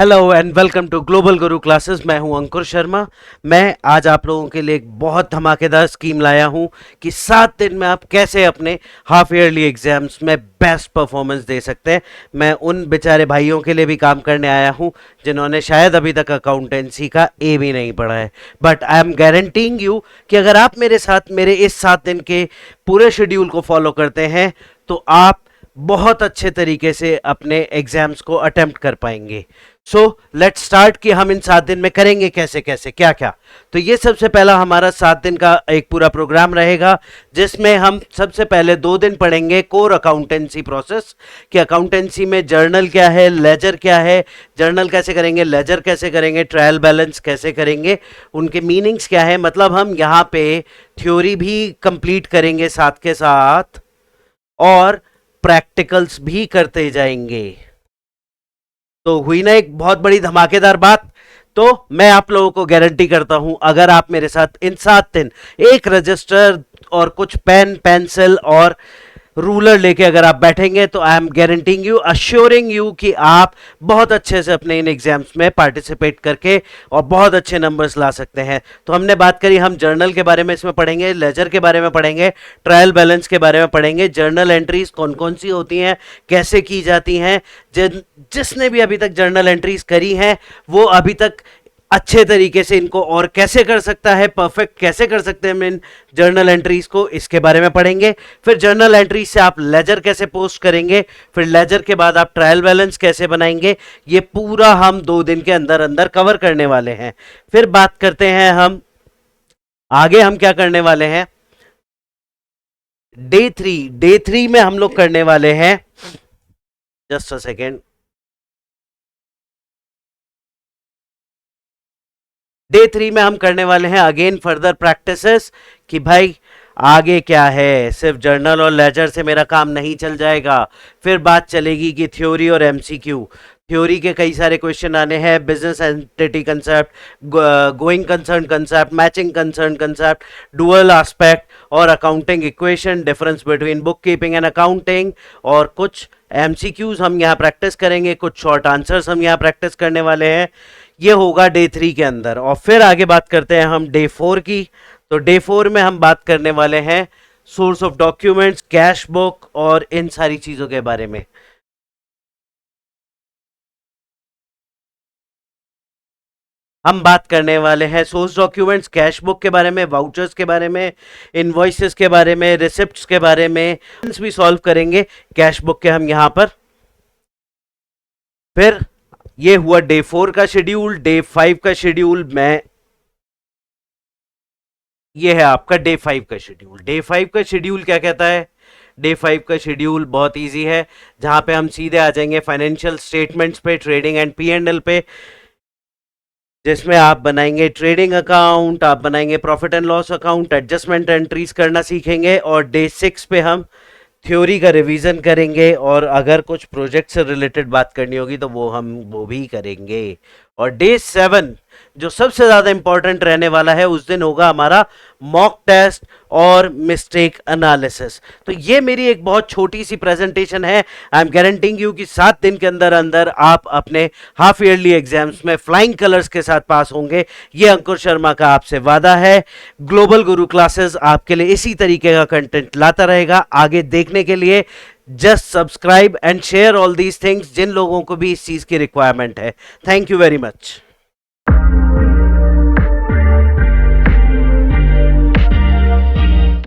Hello and welcome to global Guru classes. मैं हूं अंकुर शर्मा। मैं आज आप लोगों के लिए एक बहुत धमाकेदार स्कीम लाया हूं कि 7 दिन में आप कैसे अपने हाफ ईयरली एग्जाम्स में बेस्ट परफॉर्मेंस दे सकते हैं। मैं उन बेचारे भाइयों के लिए भी काम करने आया हूं जिन्होंने शायद अभी तक अकाउंटेंसी का ए भी नहीं पढ़ा है, but I am guaranteeing you कि अगर आप मेरे साथ मेरे इस 7 दिन के पूरे शेड्यूल को फॉलो करते हैं तो आप बहुत अच्छे तरीके से अपने एग्जाम्स को अटेम्प्ट कर पाएंगे। सो लेट्स स्टार्ट कि हम इन 7 दिन में करेंगे कैसे कैसे क्या क्या। तो ये सबसे पहला हमारा 7 दिन का एक पूरा प्रोग्राम रहेगा जिसमें हम सबसे पहले 2 दिन पढ़ेंगे कोर अकाउंटेंसी प्रोसेस कि अकाउंटेंसी में जर्नल क्या है, लेजर क्या है, जर्नल कैसे करेंगे, लेजर कैसे करेंगे, ट्रायल बैलेंस कैसे करेंगे, उनके मीनिंग्स क्या है। मतलब हम यहाँ पे थ्योरी भी कंप्लीट करेंगे साथ के साथ और प्रैक्टिकल्स भी करते जाएंगे। तो हुई ना एक बहुत बड़ी धमाकेदार बात। तो मैं आप लोगों को गारंटी करता हूं अगर आप मेरे साथ इन 7 दिन एक रजिस्टर और कुछ पेन पेंसिल और रूलर लेके अगर आप बैठेंगे तो I am guaranteeing you, assuring you कि आप बहुत अच्छे से अपने इन एग्जाम्स में पार्टिसिपेट करके और बहुत अच्छे नंबर्स ला सकते हैं। तो हमने बात करी, हम जर्नल के बारे में इसमें पढ़ेंगे, लेजर के बारे में पढ़ेंगे, ट्रायल बैलेंस के बारे में पढ़ेंगे, जर्नल एंट्रीज कौन कौन सी होती हैं, कैसे की जाती हैं। जिसने भी अभी तक जर्नल एंट्रीज करी हैं वो अभी तक अच्छे तरीके से इनको और कैसे कर सकता है, परफेक्ट कैसे कर सकते हैं इन जर्नल एंट्रीज को, इसके बारे में पढ़ेंगे। फिर जर्नल एंट्रीज से आप लेजर कैसे पोस्ट करेंगे, फिर लेजर के बाद आप ट्रायल बैलेंस कैसे बनाएंगे, ये पूरा हम 2 दिन के अंदर अंदर कवर करने वाले हैं। फिर बात करते हैं हम आगे हम क्या करने वाले हैं। डे थ्री में हम लोग करने वाले हैं, जस्ट अ सेकेंड, डे 3 में हम करने वाले हैं अगेन फर्दर प्रैक्टिसेस कि भाई आगे क्या है, सिर्फ जर्नल और लेजर से मेरा काम नहीं चल जाएगा। फिर बात चलेगी कि थ्योरी और एमसीक्यू, थ्योरी के कई सारे क्वेश्चन आने हैं, business entity concept, going concern concept, matching concern concept, dual aspect और accounting equation, difference between book keeping and accounting. और कुछ एमसीक्यूज हम यहाँ प्रैक्टिस करेंगे, कुछ शॉर्ट आंसर्स हम यहाँ प्रैक्टिस करने वाले हैं। ये होगा डे 3 के अंदर। और फिर आगे बात करते हैं हम डे 4 की। तो डे 4 में हम बात करने वाले हैं source of documents, cash book और इन सारी चीजों के बारे में। हम बात करने वाले हैं सोर्स डॉक्यूमेंट्स, कैश बुक के बारे में, वाउचर्स के बारे में, इनवॉइसेस के बारे में, रिसिप्ट्स के बारे में भी सॉल्व करेंगे कैश बुक के हम यहाँ पर। फिर ये हुआ डे 4 का शेड्यूल। डे 5 का शेड्यूल में ये है आपका डे 5 का शेड्यूल। डे 5 का शेड्यूल क्या कहता है? डे 5 का शेड्यूल बहुत इजी है, जहां पे हम सीधे आ जाएंगे फाइनेंशियल स्टेटमेंट्स पे, ट्रेडिंग एंड P&L पे, जिसमें आप बनाएंगे ट्रेडिंग अकाउंट, आप बनाएंगे profit and loss account, adjustment entries करना सीखेंगे। और डे 6 पे हम थ्योरी का रिवीजन करेंगे और अगर कुछ प्रोजेक्ट से रिलेटेड बात करनी होगी तो वो भी करेंगे। और डे 7 जो सबसे ज्यादा इंपॉर्टेंट रहने वाला है, उस दिन होगा हमारा मॉक टेस्ट और मिस्टेक एनालिसिस। तो ये मेरी एक बहुत छोटी सी प्रेजेंटेशन है। आई एम गारंटीइंग यू कि 7 दिन के अंदर अंदर आप अपने हाफ ईयरली एग्जाम्स में फ्लाइंग कलर्स के साथ पास होंगे। ये अंकुर शर्मा का आपसे वादा है। ग्लोबल गुरु क्लासेस आपके लिए इसी तरीके का कंटेंट लाता रहेगा। आगे देखने के लिए just subscribe and share all these things जिन लोगों को भी इस चीज की रिक्वायरमेंट है। Thank you very much.